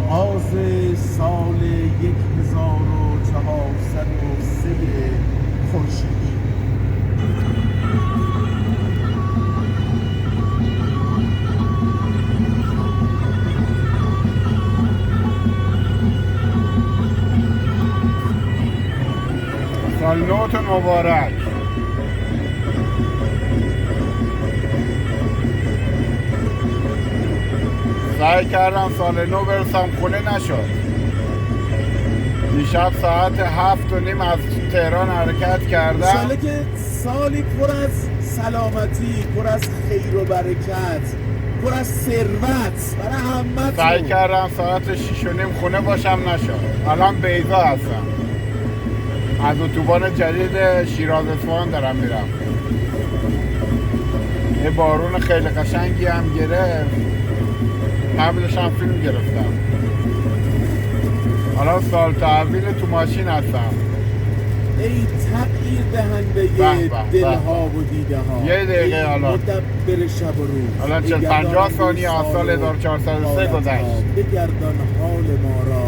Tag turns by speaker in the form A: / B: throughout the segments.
A: آغاز سال 1403 خورشیدی.
B: سال نوتون مبارک. سعی کردم سال نو برسم خونه نشد. دیشب ساعت 7:30 از تهران حرکت کردم.
A: انشالله که سالی پر از سلامتی، پر از خیر و برکت، پر از ثروت برای همه.
B: سعی کردم ساعت 6:30 خونه باشم نشد. الان بیضا هستم. از اتوبان جدید شیراز اصفهان دارم میرم. یه بارون خیلی قشنگی هم گرفت. قبلش هم فیلم گرفتم. الان سال تحویل تو ماشین هستم.
A: ای تغییر دهنده دلها و دیده ها،
B: یه دقیقه الان
A: مدبر شب و روز،
B: الان 40-50 ثانیه از سال 1403 گذشت.
A: بگردان حال ما را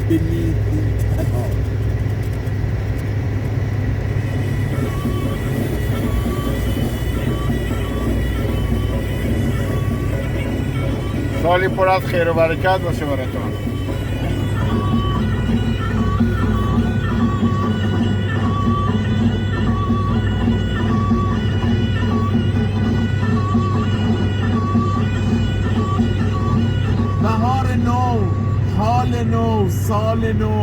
A: به نیکوترها.
B: سالی پر از خیر و برکت باشه براتون.
A: بهار نو، حال نو، سال نو.